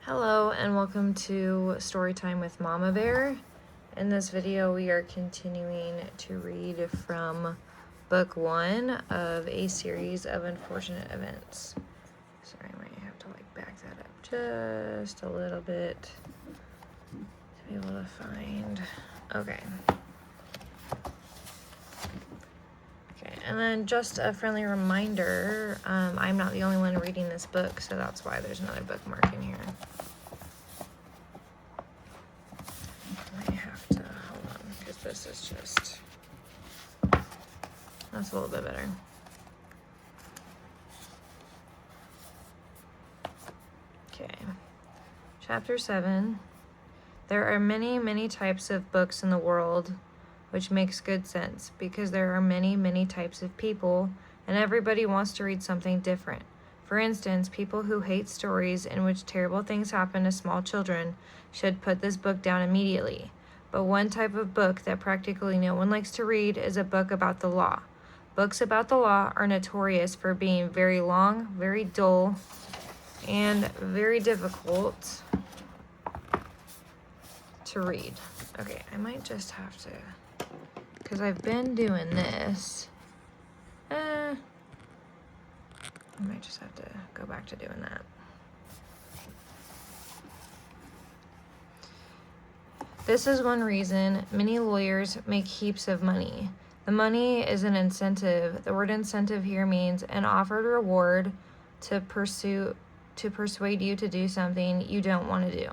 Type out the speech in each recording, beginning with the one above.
Hello and welcome to Storytime with Mama Bear. In this video we are continuing to read from book 1 of a series of unfortunate events. Sorry, I might have to back that up just a little bit to be able to find. Okay, and then just a friendly reminder, I'm not the only one reading this book, so that's why there's another bookmark in here. This is just, that's a little bit better. Okay, chapter 7. There are many, many types of books in the world, which makes good sense because there are many, many types of people, and everybody wants to read something different. For instance, people who hate stories in which terrible things happen to small children should put this book down immediately. But one type of book that practically no one likes to read is a book about the law. Books about the law are notorious for being very long, very dull, and very difficult to read. Okay, I might just have to, because I've been doing this. I might just have to go back to doing that. This is one reason many lawyers make heaps of money. The money is an incentive. The word incentive here means an offered reward to persuade you to do something you don't want to do.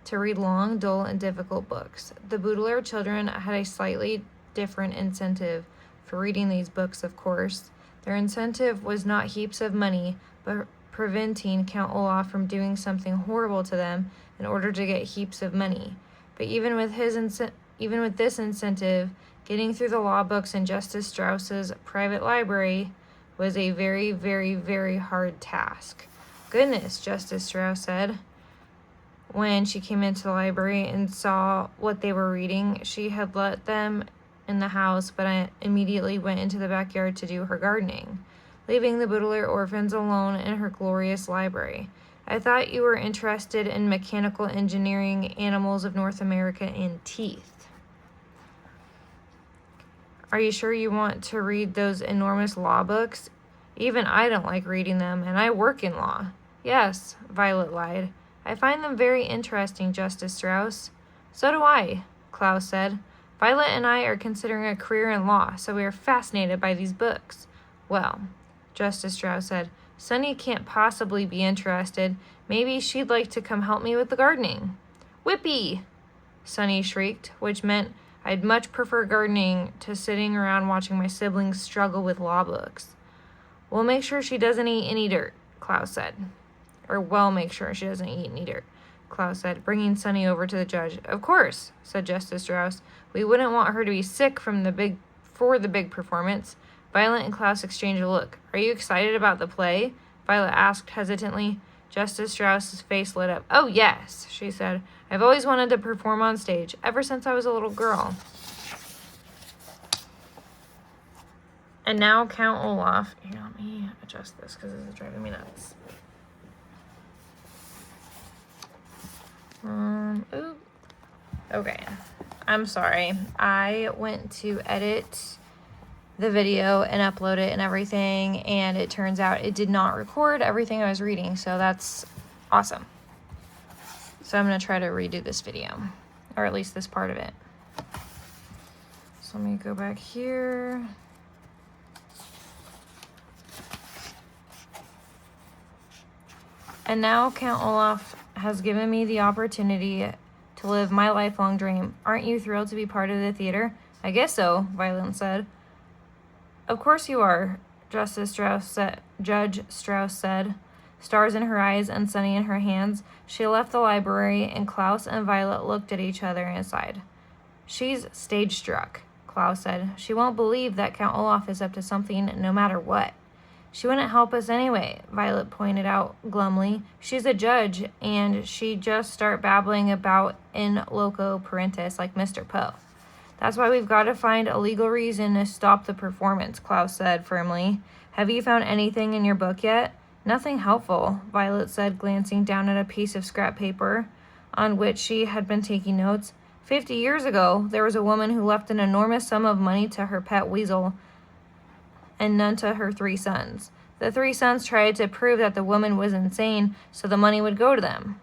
To read long, dull, and difficult books. The Baudelaire children had a slightly different incentive for reading these books, of course. Their incentive was not heaps of money, but preventing Count Olaf from doing something horrible to them in order to get heaps of money. But even with this incentive, getting through the law books in Justice Strauss's private library was a very, very, very hard task. Goodness, Justice Strauss said. When she came into the library and saw what they were reading, she had let them in the house, but I immediately went into the backyard to do her gardening, leaving the Baudelaire orphans alone in her glorious library. I thought you were interested in mechanical engineering, animals of North America, and teeth. Are you sure you want to read those enormous law books? Even I don't like reading them, and I work in law. Yes, Violet lied. I find them very interesting, Justice Strauss. So do I, Klaus said. Violet and I are considering a career in law, so we are fascinated by these books. Well, Justice Strauss said, Sunny can't possibly be interested. Maybe she'd like to come help me with the gardening. Whippy! Sunny shrieked, which meant I'd much prefer gardening to sitting around watching my siblings struggle with law books. We'll make sure she doesn't eat any dirt, Klaus said. Or we'll make sure she doesn't eat any dirt, Klaus said, bringing Sunny over to the judge. Of course, said Justice Strauss. We wouldn't want her to be sick for the big performance. Violet and Klaus exchanged a look. Are you excited about the play? Violet asked hesitantly. Justice Strauss's face lit up. Oh, yes, she said. I've always wanted to perform on stage, ever since I was a little girl. And now Count Olaf. Here, let me adjust this because this is driving me nuts. Okay. I'm sorry. I went to edit the video and upload it and everything, and it turns out it did not record everything I was reading, so that's awesome. So I'm going to try to redo this video, or at least this part of it. So let me go back here. And now Count Olaf has given me the opportunity to live my lifelong dream. Aren't you thrilled to be part of the theater? I guess so, Violet said. Of course you are, Judge Strauss said. Stars in her eyes and sunny in her hands, she left the library, and Klaus and Violet looked at each other and sighed. She's stage-struck, Klaus said. She won't believe that Count Olaf is up to something no matter what. She wouldn't help us anyway, Violet pointed out glumly. She's a judge, and she'd just start babbling about in loco parentis like Mr. Poe. That's why we've got to find a legal reason to stop the performance, Klaus said firmly. Have you found anything in your book yet? Nothing helpful, Violet said, glancing down at a piece of scrap paper on which she had been taking notes. 50 years ago, there was a woman who left an enormous sum of money to her pet weasel and none to her 3 sons. The 3 sons tried to prove that the woman was insane, so the money would go to them.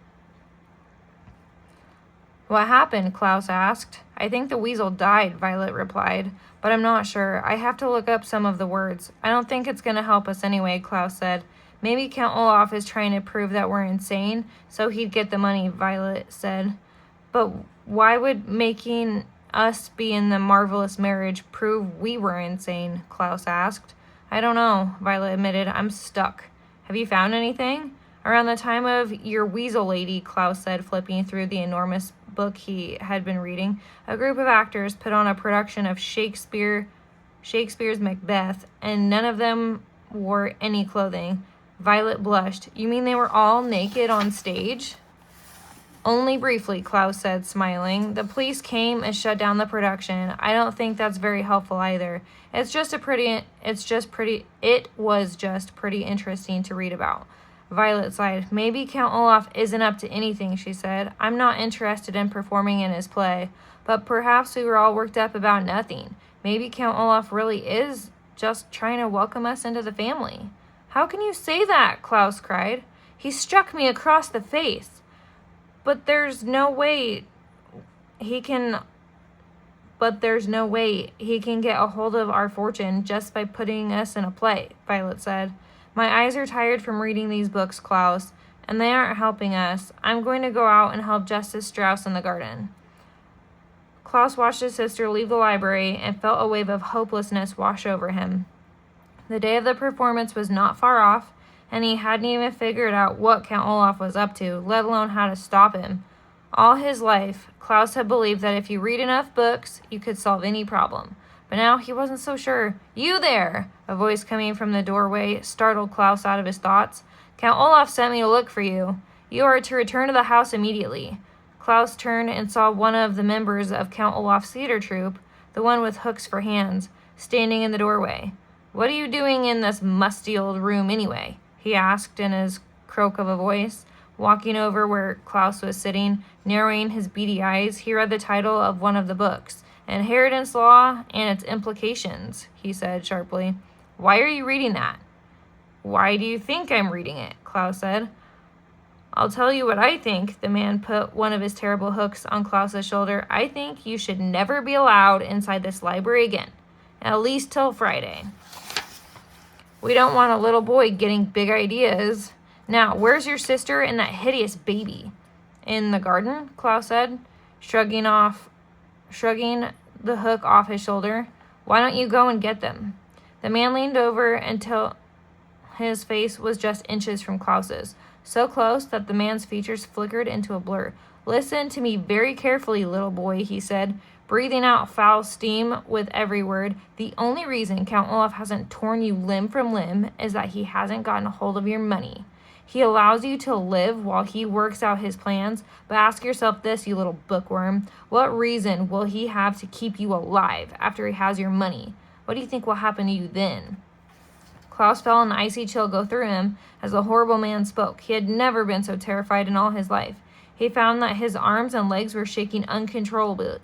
What happened? Klaus asked. I think the weasel died, Violet replied, but I'm not sure. I have to look up some of the words. I don't think it's going to help us anyway, Klaus said. Maybe Count Olaf is trying to prove that we're insane, so he'd get the money, Violet said. But why would making us be in the marvelous marriage prove we were insane? Klaus asked. I don't know, Violet admitted. I'm stuck. Have you found anything? Around the time of your weasel lady, Klaus said, flipping through the enormous book he had been reading, a group of actors put on a production of Shakespeare's Macbeth, and none of them wore any clothing. Violet blushed. You mean they were all naked on stage? Only briefly, Klaus said, smiling. The police came and shut down the production. I don't think that's very helpful either. It was just pretty interesting to read about. Violet sighed. Maybe Count Olaf isn't up to anything, she said. I'm not interested in performing in his play, but perhaps we were all worked up about nothing. Maybe Count Olaf really is just trying to welcome us into the family. How can you say that? Klaus cried. He struck me across the face. But there's no way he can get a hold of our fortune just by putting us in a play, Violet said. My eyes are tired from reading these books, Klaus, and they aren't helping us. I'm going to go out and help Justice Strauss in the garden. Klaus watched his sister leave the library and felt a wave of hopelessness wash over him. The day of the performance was not far off, and he hadn't even figured out what Count Olaf was up to, let alone how to stop him. All his life, Klaus had believed that if you read enough books, you could solve any problem. But now he wasn't so sure. You there! A voice coming from the doorway startled Klaus out of his thoughts. Count Olaf sent me to look for you. You are to return to the house immediately. Klaus turned and saw one of the members of Count Olaf's theater troupe, the one with hooks for hands, standing in the doorway. What are you doing in this musty old room anyway? He asked in his croak of a voice. Walking over where Klaus was sitting, narrowing his beady eyes, he read the title of one of the books. Inheritance Law and Its Implications, he said sharply. Why are you reading that? Why do you think I'm reading it? Klaus said. I'll tell you what I think. The man put one of his terrible hooks on Klaus's shoulder. I think you should never be allowed inside this library again, at least till Friday. We don't want a little boy getting big ideas. Now, where's your sister and that hideous baby? In the garden, Klaus said, shrugging the hook off his shoulder. Why don't you go and get them? The man leaned over until his face was just inches from Klaus's, so close that the man's features flickered into a blur. Listen to me very carefully, little boy, he said, breathing out foul steam with every word. The only reason Count Olaf hasn't torn you limb from limb is that he hasn't gotten a hold of your money. He allows you to live while he works out his plans, but ask yourself this, you little bookworm. What reason will he have to keep you alive after he has your money? What do you think will happen to you then? Klaus felt an icy chill go through him as the horrible man spoke. He had never been so terrified in all his life. He found that his arms and legs were shaking uncontrollably,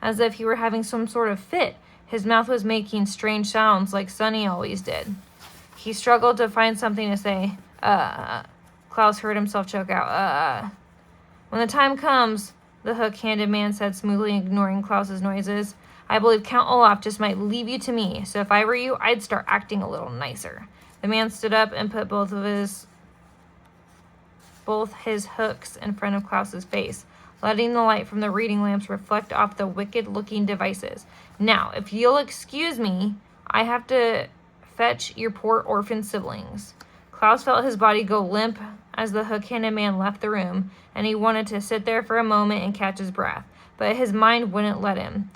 as if he were having some sort of fit. His mouth was making strange sounds like Sonny always did. He struggled to find something to say. Klaus heard himself choke out. When the time comes, the hook-handed man said smoothly, ignoring Klaus's noises, I believe Count Olaf just might leave you to me, so if I were you, I'd start acting a little nicer. The man stood up and put both his hooks in front of Klaus's face, letting the light from the reading lamps reflect off the wicked-looking devices. Now, if you'll excuse me, I have to fetch your poor orphan siblings. Klaus felt his body go limp as the hook-handed man left the room, and he wanted to sit there for a moment and catch his breath, but his mind wouldn't let him.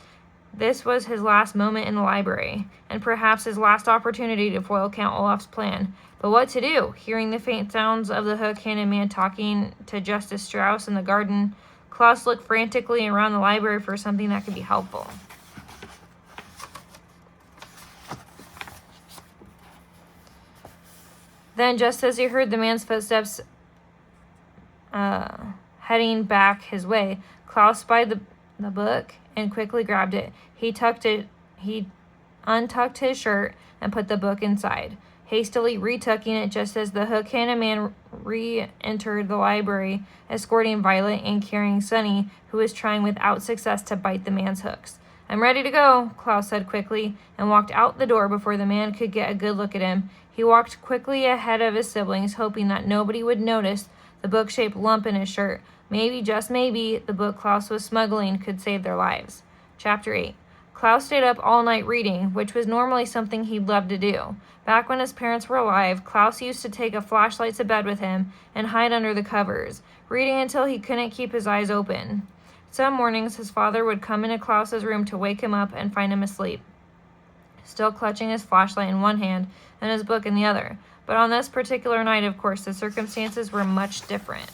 This was his last moment in the library, and perhaps his last opportunity to foil Count Olaf's plan. But what to do? Hearing the faint sounds of the hook-handed man talking to Justice Strauss in the garden, Klaus looked frantically around the library for something that could be helpful. Then, just as he heard the man's footsteps heading back his way, Klaus spied the book and quickly grabbed it. He untucked his shirt and put the book inside, hastily retucking it just as the hook-handed man re-entered the library, escorting Violet and carrying Sunny, who was trying without success to bite the man's hooks. "I'm ready to go," Klaus said quickly, and walked out the door before the man could get a good look at him. He walked quickly ahead of his siblings, hoping that nobody would notice the book-shaped lump in his shirt. Maybe, just maybe, the book Klaus was smuggling could save their lives. Chapter 8. Klaus stayed up all night reading, which was normally something he'd love to do. Back when his parents were alive, Klaus used to take a flashlight to bed with him and hide under the covers, reading until he couldn't keep his eyes open. Some mornings, his father would come into Klaus's room to wake him up and find him asleep, still clutching his flashlight in one hand and his book in the other. But on this particular night, of course, the circumstances were much different.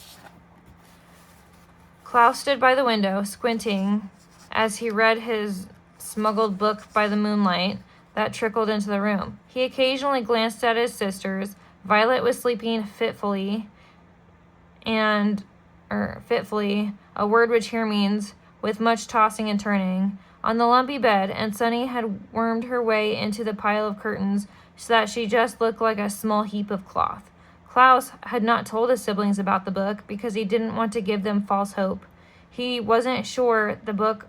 Klaus stood by the window, squinting as he read his smuggled book by the moonlight that trickled into the room. He occasionally glanced at his sisters. Violet was sleeping fitfully, a word which here means with much tossing and turning, on the lumpy bed, and Sunny had wormed her way into the pile of curtains so that she just looked like a small heap of cloth. Klaus had not told his siblings about the book because he didn't want to give them false hope. He wasn't sure the book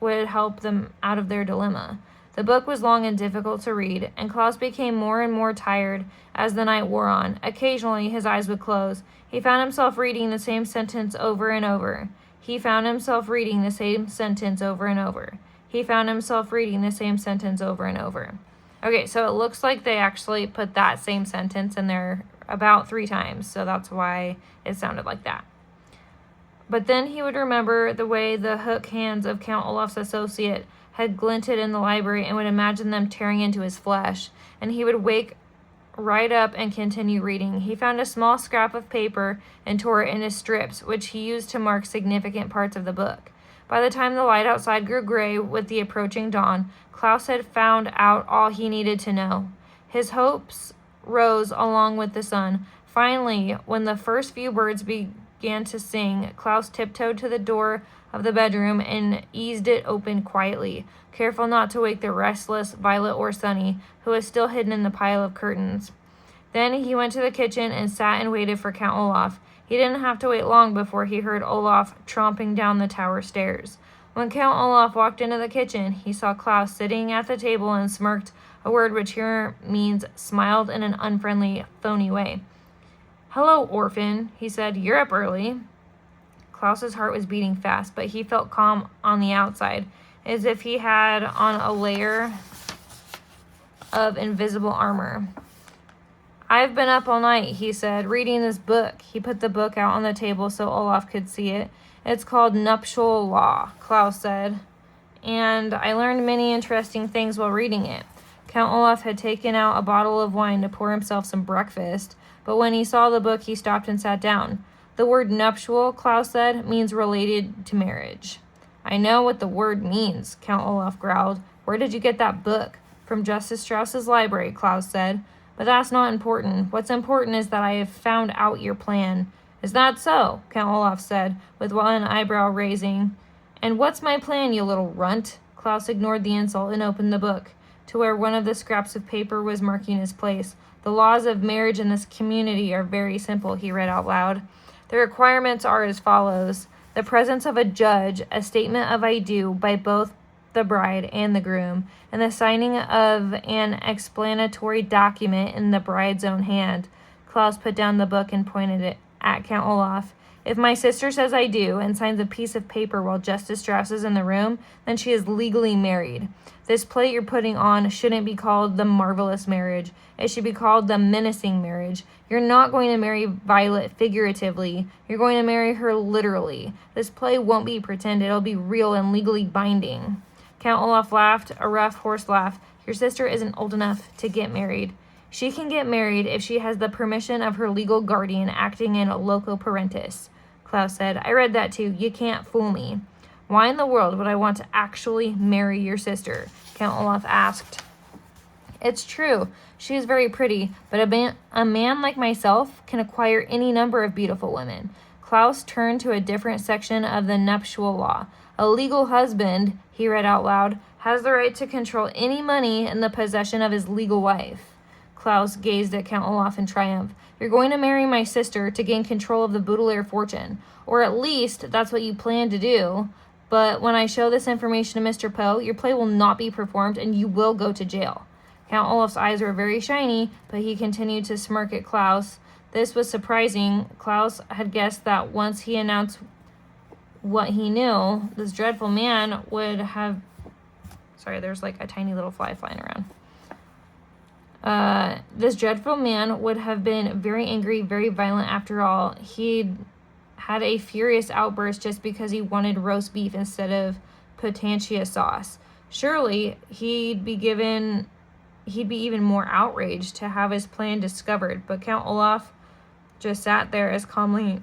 would help them out of their dilemma. The book was long and difficult to read, and Klaus became more and more tired as the night wore on. Occasionally, his eyes would close. He found himself reading the same sentence over and over. He found himself reading the same sentence over and over. He found himself reading the same sentence over and over. Okay, so it looks like they actually put that same sentence in there about 3 times, so that's why it sounded like that. But then he would remember the way the hook hands of Count Olaf's associate had glinted in the library and would imagine them tearing into his flesh, and he would wake right up and continue reading. He found a small scrap of paper and tore it into strips, which he used to mark significant parts of the book. By the time the light outside grew gray with the approaching dawn, Klaus had found out all he needed to know. His hopes rose along with the sun. Finally, when the first few birds began to sing, Klaus tiptoed to the door of the bedroom and eased it open quietly, careful not to wake the restless Violet or Sunny, who was still hidden in the pile of curtains. Then he went to the kitchen and sat and waited for Count Olaf. He didn't have to wait long before he heard Olaf tromping down the tower stairs. When Count Olaf walked into the kitchen, he saw Klaus sitting at the table and smirked, a word which here means smiled in an unfriendly, phony way. "Hello, orphan," he said. "You're up early." Klaus's heart was beating fast, but he felt calm on the outside, as if he had on a layer of invisible armor. "I've been up all night," he said, "reading this book." He put the book out on the table so Olaf could see it. "It's called Nuptial Law," Klaus said, "and I learned many interesting things while reading it." Count Olaf had taken out a bottle of wine to pour himself some breakfast, but when he saw the book, he stopped and sat down. "The word nuptial," Klaus said, "means related to marriage." "I know what the word means," Count Olaf growled. "Where did you get that book?" "From Justice Strauss's library," Klaus said. "But that's not important. What's important is that I have found out your plan." "Is that so?" Count Olaf said, with one eyebrow raising. "And what's my plan, you little runt?" Klaus ignored the insult and opened the book to where one of the scraps of paper was marking his place. "The laws of marriage in this community are very simple," he read out loud. "The requirements are as follows: the presence of a judge, a statement of I do by both the bride and the groom, and the signing of an explanatory document in the bride's own hand." Klaus put down the book and pointed it at Count Olaf. "If my sister says I do and signs a piece of paper while Justice Strauss is in the room, then she is legally married. This play you're putting on shouldn't be called the marvelous marriage. It should be called the menacing marriage. You're not going to marry Violet figuratively. You're going to marry her literally. This play won't be pretend. It'll be real and legally binding." Count Olaf laughed, a rough, hoarse laugh. "Your sister isn't old enough to get married. She can get married if she has the permission of her legal guardian acting in loco parentis," Klaus said. "I read that too. You can't fool me." "Why in the world would I want to actually marry your sister?" Count Olaf asked. It's true. She is very pretty, but a man like myself can acquire any number of beautiful women. Klaus turned to a different section of the nuptial law. A legal husband, he read out loud, has the right to control any money in the possession of his legal wife. Klaus gazed at Count Olaf in triumph. You're going to marry my sister to gain control of the Baudelaire fortune. Or at least, that's what you plan to do. But when I show this information to Mr. Poe, your play will not be performed and you will go to jail. Count Olaf's eyes were very shiny, but he continued to smirk at Klaus. This was surprising. Klaus had guessed that once he announced what he knew, this dreadful man would have... Sorry, there's like a tiny little fly flying around. This dreadful man would have been very angry, very violent after all. He'd had a furious outburst just because he wanted roast beef instead of potantia sauce. Surely he'd be even more outraged to have his plan discovered, but Count Olaf just sat there as calmly...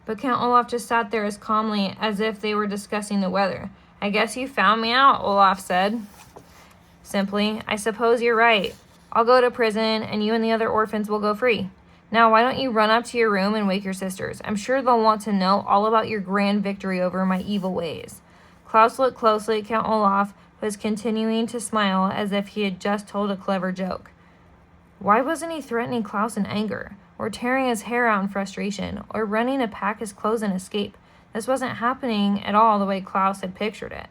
But Count Olaf just sat there as calmly as if they were discussing the weather. I guess you found me out, Olaf said. Simply, I suppose you're right. I'll go to prison, and you and the other orphans will go free. Now, why don't you run up to your room and wake your sisters? I'm sure they'll want to know all about your grand victory over my evil ways. Klaus looked closely at Count Olaf, who was continuing to smile as if he had just told a clever joke. Why wasn't he threatening Klaus in anger, or tearing his hair out in frustration, or running to pack his clothes and escape? This wasn't happening at all the way Klaus had pictured it.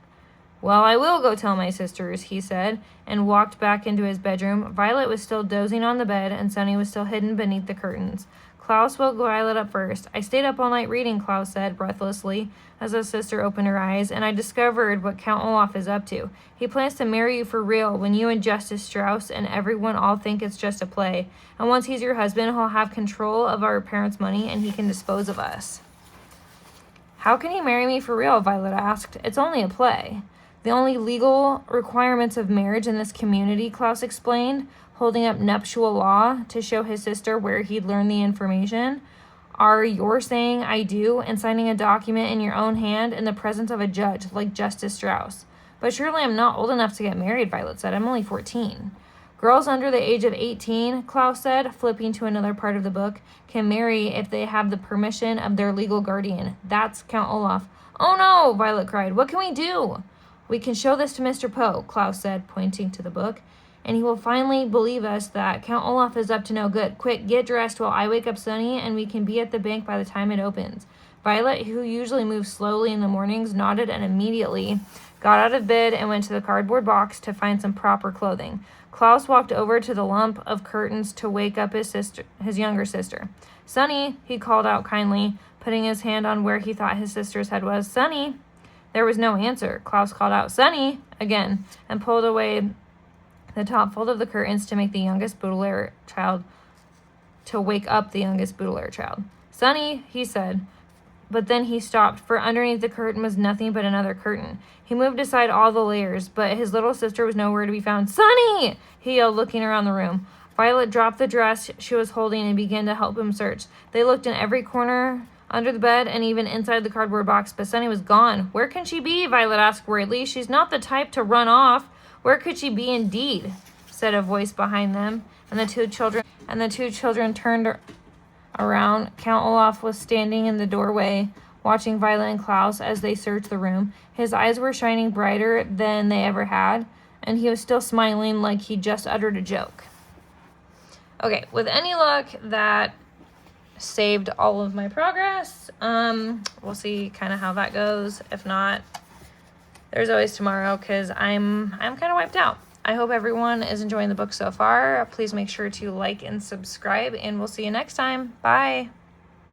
Well, I will go tell my sisters, he said, and walked back into his bedroom. Violet was still dozing on the bed, and Sonny was still hidden beneath the curtains. Klaus woke Violet up first. I stayed up all night reading, Klaus said breathlessly, as his sister opened her eyes, and I discovered what Count Olaf is up to. He plans to marry you for real when you and Justice Strauss and everyone all think it's just a play. And once he's your husband, he'll have control of our parents' money, and he can dispose of us. How can he marry me for real? Violet asked. It's only a play. The only legal requirements of marriage in this community, Klaus explained, holding up nuptial law to show his sister where he'd learned the information, are your saying I do and signing a document in your own hand in the presence of a judge like Justice Strauss. But surely I'm not old enough to get married, Violet said. I'm only 14. Girls under the age of 18, Klaus said, flipping to another part of the book, can marry if they have the permission of their legal guardian. That's Count Olaf. Oh no, Violet cried. What can we do? We can show this to Mr. Poe, Klaus said, pointing to the book, and he will finally believe us that Count Olaf is up to no good. Quick, get dressed while I wake up Sonny, and we can be at the bank by the time it opens. Violet, who usually moves slowly in the mornings, nodded and immediately got out of bed and went to the cardboard box to find some proper clothing. Klaus walked over to the lump of curtains to wake up his younger sister. Sonny, he called out kindly, putting his hand on where he thought his sister's head was. Sonny! There was no answer. Klaus called out, Sonny! Again, and pulled away the top fold of the curtains to make the youngest Baudelaire child, to wake up the youngest Baudelaire child. Sonny, he said, but then he stopped, for underneath the curtain was nothing but another curtain. He moved aside all the layers, but his little sister was nowhere to be found. Sonny! He yelled, looking around the room. Violet dropped the dress she was holding and began to help him search. They looked in every corner, under the bed, and even inside the cardboard box, but Sonny was gone. Where can she be? Violet asked worriedly. She's not the type to run off. Where could she be indeed? Said a voice behind them, and the two children turned around. Count Olaf was standing in the doorway, watching Violet and Klaus as they searched the room. His eyes were shining brighter than they ever had, and he was still smiling like he just uttered a joke. Okay, with any luck, that saved all of my progress. We'll see kind of how that goes. If not, there's always tomorrow, because I'm kind of wiped out. I hope everyone is enjoying the book so far. Please make sure to like and subscribe, and we'll see you next time. Bye.